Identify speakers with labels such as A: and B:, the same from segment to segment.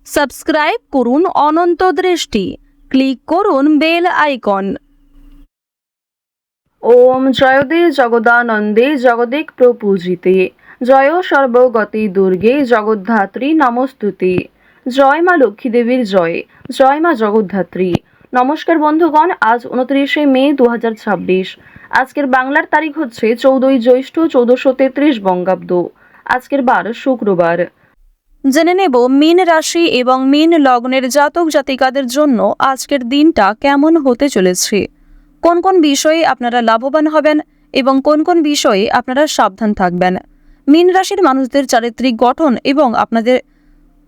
A: Subscribe করুন অনন্ত দৃষ্টি, click করুন বেল আইকন। ওম জয়দে জগদানন্দে জগদিক প্রপূজিতে, জয় সর্বগতি দুর্গে জগদ্ধাত্রী নমস্তুতে। জয় মা লক্ষ্মী দেবীর জয়, জয় মা জগদ্ধাত্রী। নমস্কার বন্ধুগণ, আজ 29শে মে 2026। আজকের বাংলার তারিখ হচ্ছে 14ই জ্যৈষ্ঠ 1433 বঙ্গাব্দ। আজকের বার শুক্রবার। জেনে নেব মীন রাশি এবং মীন লগ্নের জাতক জাতিকাদের জন্য আজকের দিনটা কেমন হতে চলেছে, কোন কোন বিষয়ে আপনারা লাভবান হবেন এবং কোন কোন বিষয়ে আপনারা সাবধান থাকবেন। মীন রাশির মানুষদের চারিত্রিক গঠন এবং আপনাদের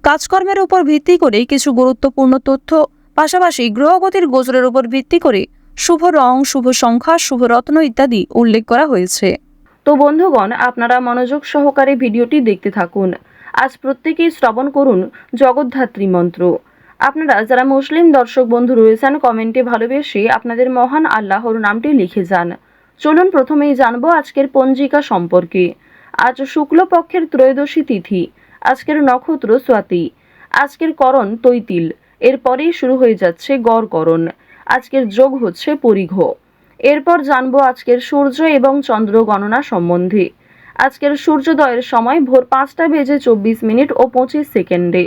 A: কাজকর্মের উপর ভিত্তি করে কিছু গুরুত্বপূর্ণ তথ্য, পাশাপাশি গ্রহগতির গোচরের উপর ভিত্তি করে শুভ রং, শুভ সংখ্যা, শুভ রত্ন ইত্যাদি উল্লেখ করা হয়েছে। তো বন্ধুগণ, আপনারা মনোযোগ সহকারে ভিডিওটি দেখতে থাকুন। আজ প্রত্যেকেই শ্রবণ করুন জগদ্ধাত্রী মন্ত্র। আপনারা যারা মুসলিম দর্শক বন্ধু রয়েছেন, কমেন্টে ভালোবেসে আপনাদের মহান আল্লাহর নামটি লিখে যান। চলুন প্রথমেই জানবো আজকের পঞ্জিকা সম্পর্কে। আজ শুক্লপক্ষের ত্রয়োদশী তিথি, আজকের নক্ষত্র স্বাতি, আজকের করণ তৈতিল, এরপরেই শুরু হয়ে যাচ্ছে গড়করণ। আজকের যোগ হচ্ছে পরিঘ। এরপর জানবো আজকের সূর্য এবং চন্দ্র গণনা সম্বন্ধে। আজকের সূর্যোদয়ের সময় ভোর 5টা বেজে 24 মিনিট ও 25 সেকেন্ডে।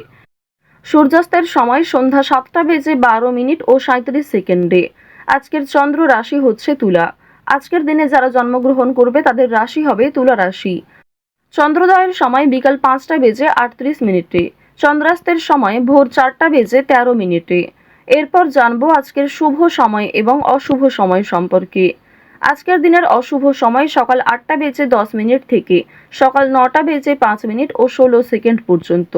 A: সূর্যাস্তের সময় সন্ধ্যা 7টা বেজে 12 মিনিট ও 37 সেকেন্ডে। আজকের চন্দ্র রাশি হচ্ছে তুলা। আজকের দিনে যারা জন্মগ্রহণ করবে তাদের রাশি হবে তুলা রাশি। চন্দ্রোদয়ের সময় বিকাল 5টা বেজে 38 মিনিটে। চন্দ্রাস্তের সময় ভোর 4টা বেজে 13 মিনিটে। এরপর জানবো আজকের শুভ সময় এবং অশুভ সময় সম্পর্কে। আজকের দিনের অশুভ সময় সকাল 8টা বেজে 10 মিনিট থেকে সকাল 9টা বেজে 5 মিনিট ও 16 সেকেন্ড পর্যন্ত।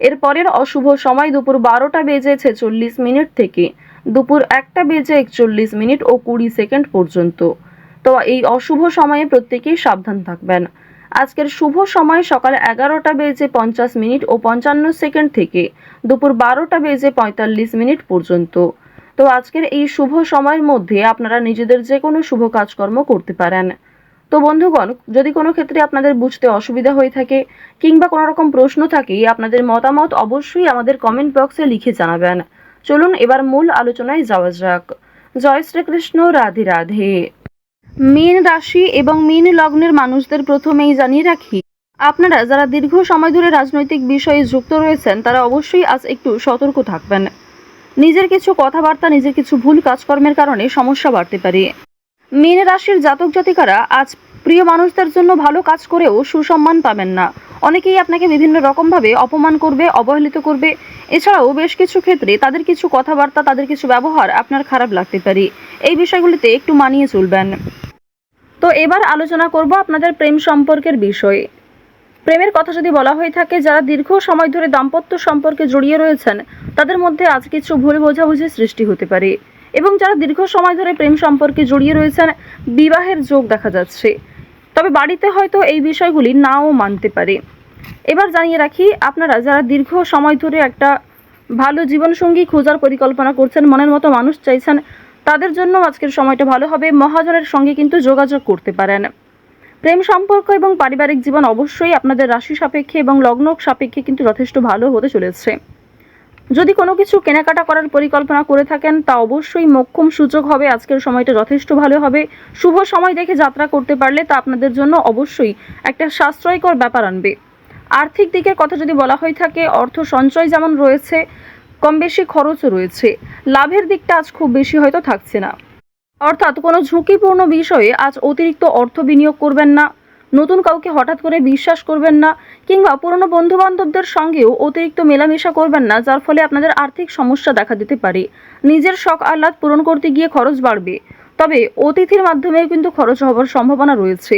A: এরপরের অশুভ সময় দুপুর 12টা বেজে 46 মিনিট থেকে দুপুর 1টা বেজে 41 মিনিট ও 20 সেকেন্ড পর্যন্ত। তো এই অশুভ সময়ে প্রত্যেকেই সাবধান থাকবেন। আজকের শুভ সময় সকাল 11টা বেজে 50 মিনিট ও 55 সেকেন্ড থেকে দুপুর 12টা বেজে 45 মিনিট পর্যন্ত। তো আজকের এই শুভ সময়ের মধ্যে আপনারা নিজেদের যে কোনো শুভ কাজকর্ম করতে পারেন। তো বন্ধুগণ, যদি কোনো ক্ষেত্রে আপনাদের বুঝতে অসুবিধা হয়ে থাকে কিংবা কোনো রকম প্রশ্ন থাকে, আপনাদের মতামত অবশ্যই আমাদের কমেন্ট বক্সে লিখে জানাবেন। চলুন এবার মূল আলোচনায় যাওয়া যাক। জয় শ্রীকৃষ্ণ, রাধে রাধে। মীন রাশি এবং মীন লগ্নের মানুষদের প্রথমেই জানিয়ে রাখি, আপনারা যারা দীর্ঘ সময় ধরে রাজনৈতিক বিষয়ে যুক্ত রয়েছেন তারা অবশ্যই আজ একটু সতর্ক থাকবেন। নিজের কিছু কথাবার্তা, নিজের কিছু ভুল কাজকর্মের কারণে সমস্যা বাড়তে পারে। মীন রাশির জাতক জাতিকারা আজ প্রিয় মানুষদের জন্য ভালো কাজ করেও সুসম্মান পাবেন না। অনেকেই আপনাকে বিভিন্ন রকমভাবে অপমান করবে, অবহেলিত করবে। এছাড়াও বেশ কিছু ক্ষেত্রে তাদের কিছু কথাবার্তা, তাদের কিছু ব্যবহার আপনার খারাপ লাগতে পারে। এই বিষয়গুলিতে একটু মানিয়ে চলবেন। তো এবার আলোচনা করব আপনাদের প্রেম সম্পর্কের বিষয়ে। প্রেমের কথা যদি বলা হয়ে থাকে, যারা দীর্ঘ সময় ধরে দাম্পত্য সম্পর্কে জড়িয়ে রয়েছেন তাদের মধ্যে আজ কিছু ভুল বোঝাবুঝির সৃষ্টি হতে পারে, এবং যারা দীর্ঘ সময় ধরে প্রেম সম্পর্কে জড়িয়ে রয়েছেন বিবাহের যোগ দেখা যাচ্ছে। তবে বাড়িতে হয়তো এই বিষয়গুলি নাও মানতে পারে। এবার জানিয়ে রাখি, আপনারা যারা দীর্ঘ সময় ধরে একটা ভালো জীবনসঙ্গী খোঁজার পরিকল্পনা করছেন, মনের মতো মানুষ চাইছেন, তাদের জন্য আজকের সময়টা ভালো হবে। মহাজনের সঙ্গে কিন্তু যোগাযোগ করতে পারেন। প্রেম সম্পর্ক এবং পারিবারিক জীবন অবশ্যই আপনাদের রাশি সাপেক্ষে এবং লগ্ন সাপেক্ষে কিন্তু যথেষ্ট ভালো হতে চলেছে। যদি কোনো কিছু কেনাকাটা করার পরিকল্পনা করে থাকেন তা অবশ্যই মোক্ষম সুযোগ হবে। আজকের সময়টা যথেষ্ট ভালো হবে। শুভ সময় দেখে যাত্রা করতে পারলে তা আপনাদের জন্য অবশ্যই একটা সাশ্রয়কর ব্যাপার আনবে। আর্থিক দিকের কথা যদি বলা হয়ে থাকে, অর্থ সঞ্চয় যেমন রয়েছে, কম বেশি খরচও রয়েছে। লাভের দিকটা আজ খুব বেশি হয়তো থাকছে না। অর্থাৎ কোনো ঝুঁকিপূর্ণ বিষয়ে আজ অতিরিক্ত অর্থ বিনিয়োগ করবেন না, নতুন কাউকে হঠাৎ করে বিশ্বাস করবেন না, কিংবা পুরনো বন্ধুবান্ধবদের সঙ্গেও অতিরিক্ত মেলামেশা করবেন না, যার ফলে আপনাদের আর্থিক সমস্যা দেখা দিতে পারে। নিজের শখ আহ্লাদ পূরণ করতে গিয়ে খরচ বাড়বে, তবে অতিথির মাধ্যমেও কিন্তু খরচ হওয়ার সম্ভাবনা রয়েছে।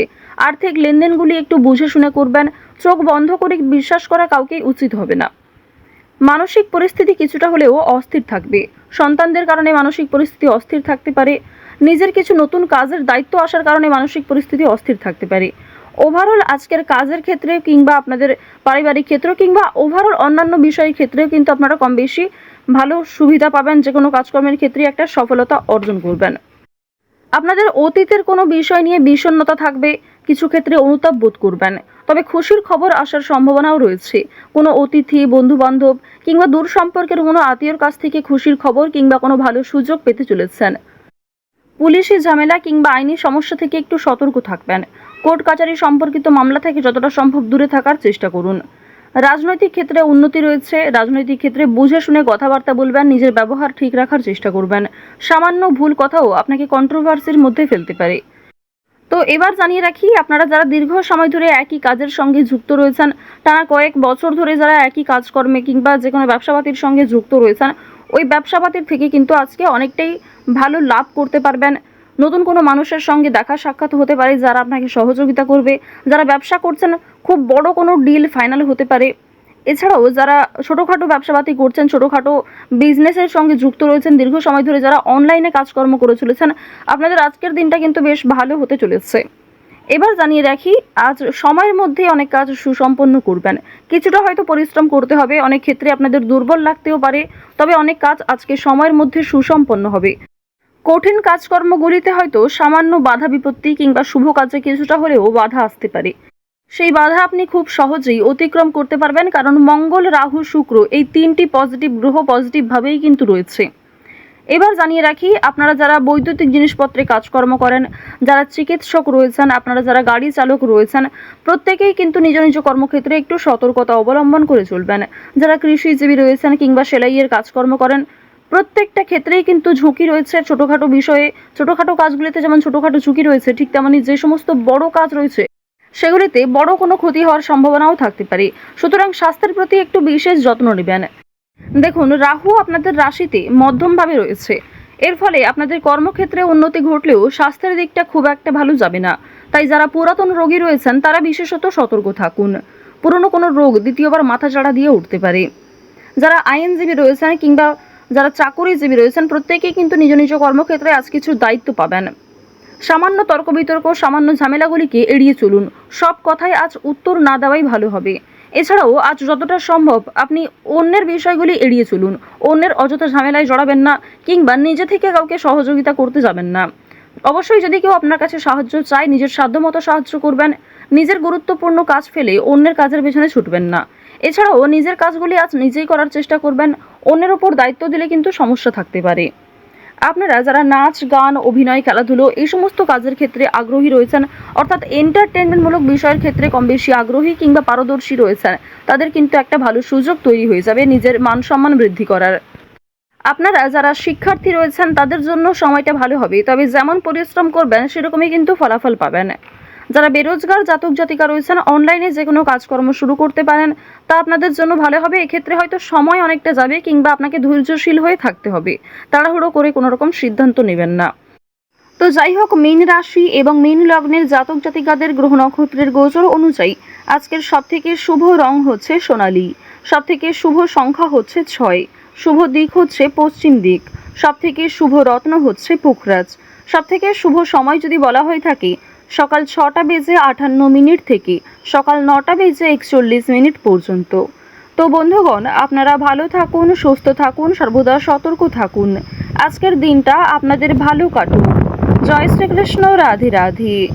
A: আর্থিক লেনদেনগুলি একটু বুঝে শুনে করবেন। চোখ বন্ধ করে বিশ্বাস করা কাউকেই উচিত হবে না। মানসিক পরিস্থিতি কিছুটা হলেও অস্থির থাকবে। সন্তানদের কারণে মানসিক পরিস্থিতি অস্থির থাকতে পারে। নিজের কিছু নতুন কাজের দায়িত্ব আসার কারণে মানসিক পরিস্থিতি অস্থির থাকতে পারে। ওভারঅল আজকের কাজের ক্ষেত্রে কিংবা আপনাদের পারিবারিক ক্ষেত্র কিংবা ওভারঅল অন্যান্য বিষয়ের ক্ষেত্রেও কিন্তু আপনারা কম বেশি ভালো সুবিধা পাবেন। যে কোনো কাজকর্মের ক্ষেত্রে একটা সফলতা অর্জন করবেন। আপনাদের অতীতের কোনো বিষয় নিয়ে বিষণ্ণতা থাকবে, কিছু ক্ষেত্রে অনুতাপ বোধ করবেন। তবে খুশির খবর আসার সম্ভাবনাও রয়েছে। কোনো অতিথি, বন্ধু-বান্ধব কিংবা দূর সম্পর্কের কোনো আত্মীয়র কাছ থেকে খুশির খবর কিংবা কোনো ভালো সুযোগ পেতে চলেছেন। পুলিশি ঝামেলা কিংবা আইনি সমস্যা থেকে একটু সতর্ক থাকবেন। কোর্ট কাচারি সম্পর্কিত মামলা থেকে যতটা সম্ভব দূরে থাকার চেষ্টা করুন। রাজনৈতিক ক্ষেত্রে উন্নতি রয়েছে। রাজনৈতিক ক্ষেত্রে বুঝে শুনে কথাবার্তা বলবেন, নিজের ব্যবহার ঠিক রাখার চেষ্টা করবেন। সামান্য ভুল কথাও আপনাকে কন্ট্রোভার্সির মধ্যে ফেলতে পারে। তো এবার জানিয়ে রাখি, আপনারা যারা দীর্ঘ সময় ধরে একই কাজের সঙ্গে যুক্ত রয়েছেন, টানা কয়েক বছর ধরে যারা একই কাজকর্মে কিংবা যে কোনো ব্যবসাপাতির সঙ্গে যুক্ত রয়েছেন, ওই ব্যবসাপাতির থেকে কিন্তু আজকে অনেকটাই ভালো লাভ করতে পারবেন। নতুন কোনো মানুষের সঙ্গে দেখা সাক্ষাৎ হতে পারে যারা আপনাকে সহযোগিতা করবে। যারা ব্যবসা করছেন, খুব বড় কোনো ডিল ফাইনাল হতে পারে। এছাড়াও যারা ছোটোখাটো ব্যবসাপাতি করছেন, ছোটোখাটো বিজনেসের সঙ্গে যুক্ত রয়েছেন, দীর্ঘ সময় ধরে যারা অনলাইনে কাজকর্ম করে চলেছেন, আপনাদের আজকের দিনটা কিন্তু বেশ ভালো হতে চলেছে। এবার জানিয়ে রাখি, আজ সময়ের মধ্যে অনেক কাজ সুসম্পন্ন করবেন। কিছুটা হয়তো পরিশ্রম করতে হবে, অনেক ক্ষেত্রে আপনাদের দুর্বল লাগতেও পারে, তবে অনেক কাজ আজকে সময়ের মধ্যে সুসম্পন্ন হবে। কঠিন কাজকর্মগুলিতে হয়তো সামান্য বাধা বিপত্তি কিংবা শুভ কাজে কিছুটা হলেও বাধা আসতে পারে। সেই বাধা আপনি খুব সহজেই অতিক্রম করতে পারবেন, কারণ মঙ্গল, রাহু, শুক্র এই তিনটি পজিটিভ গ্রহ পজিটিভভাবেই কিন্তু রয়েছে। এবার জানিয়ে রাখি, আপনারা যারা বৈদ্যুতিক জিনিসপত্রে কাজকর্ম করেন, যারা চিকিৎসক রয়েছেন, আপনারা যারা গাড়ি চালক রয়েছেন, প্রত্যেকেই কিন্তু নিজ নিজ কর্মক্ষেত্রে একটু সতর্কতা অবলম্বন করে চলবেন। যারা কৃষিজীবী রয়েছেন কিংবা সেলাইয়ের কাজকর্ম করেন, প্রত্যেকটা ক্ষেত্রেই কিন্তু ঝুঁকি রয়েছে। ছোটোখাটো বিষয়ে, ছোটোখাটো কাজগুলিতে যেমন ছোটোখাটো ঝুঁকি রয়েছে, ঠিক তেমনি যে সমস্ত বড় কাজ রয়েছে সেগুলিতে বড় কোনো ক্ষতি হওয়ার সম্ভাবনাও থাকতে পারে। সুতরাং স্বাস্থ্যের প্রতি একটু বিশেষ যত্ন নেবেন। দেখুন, রাহু আপনাদের রাশিতে মধ্যমভাবে রয়েছে। এর ফলে আপনাদের কর্মক্ষেত্রে উন্নতি ঘটলেও স্বাস্থ্যের দিকটা খুব একটা ভালো যাবে না। তাই যারা পুরাতন রোগী রয়েছেন তারা বিশেষত সতর্ক থাকুন। পুরনো কোনো রোগ দ্বিতীয়বার মাথাচাড়া দিয়ে উঠতে পারে। যারা আইনজীবী রয়েছেন কিংবা যারা চাকুরিজীবী রয়েছেন, প্রত্যেকেই কিন্তু নিজ নিজ কর্মক্ষেত্রে আজ কিছু দায়িত্ব পাবেন। সামান্য তর্ক বিতর্ক, সামান্য ঝামেলাগুলিকে এড়িয়ে চলুন। সব কথায় আজ উত্তর না দেওয়াই ভালো হবে। এছাড়াও আজ যতটা সম্ভব আপনি অন্যের বিষয়গুলি এড়িয়ে চলুন। অন্যের অযথা ঝামেলায় জড়াবেন না কিংবা নিজে থেকে কাউকে সহযোগিতা করতে যাবেন না। অবশ্যই যদি কেউ আপনার কাছে সাহায্য চায়, নিজের সাধ্যমতো সাহায্য করবেন। নিজের গুরুত্বপূর্ণ কাজ ফেলে অন্যের কাজের পেছনে ছুটবেন না। এছাড়াও নিজের কাজগুলি আজ নিজেই করার চেষ্টা করবেন। অন্যের ওপর দায়িত্ব দিলে কিন্তু সমস্যা থাকতে পারে। আপনারা যারা নাচ, গান, অভিনয়, খেলাধুলো এই সমস্ত কাজের ক্ষেত্রে আগ্রহী রয়েছেন, অর্থাৎ এন্টারটেনমেন্টমূলক বিষয়ের ক্ষেত্রে কম বেশি আগ্রহী কিংবা পারদর্শী রয়েছেন, তাদের কিন্তু একটা ভালো সুযোগ তৈরি হয়ে যাবে নিজের মান সম্মান বৃদ্ধি করার। আপনারা যারা শিক্ষার্থী রয়েছেন তাদের জন্য সময়টা ভালো হবে, তবে যেমন পরিশ্রম করবেন সেরকমই কিন্তু ফলাফল পাবেন। যারা বেরোজগার জাতক জাতিকা রয়েছেন, অনলাইনে যে কোনো কাজকর্ম শুরু করতে পারেন, তা আপনাদের জন্য ভালো হবে। এক্ষেত্রে হয়তো সময় অনেকটা যাবে কিংবা আপনাকে ধৈর্যশীল হয়ে থাকতে হবে। তাড়াহুড়ো করে কোনো রকম সিদ্ধান্ত নেবেন না। তো যাই হোক, মীন রাশি এবং মীন লগ্নের জাতক জাতিকাদের গ্রহ নক্ষত্রের গোচর অনুযায়ী আজকের সবথেকে শুভ রং হচ্ছে সোনালী, সবথেকে শুভ সংখ্যা হচ্ছে 6, শুভ দিক হচ্ছে পশ্চিম দিক, সবথেকে শুভ রত্ন হচ্ছে পুখরাজ, সবথেকে শুভ সময় যদি বলা হয়ে থাকে সকাল 6টা বেজে 58 মিনিট থেকে সকাল 9টা বেজে 41 মিনিট পর্যন্ত। তো বন্ধুগণ, আপনারা ভালো থাকুন, সুস্থ থাকুন, সর্বদা সতর্ক থাকুন। আজকের দিনটা আপনাদের ভালো কাটুক। জয় শ্রীকৃষ্ণ। রাধে রাধে।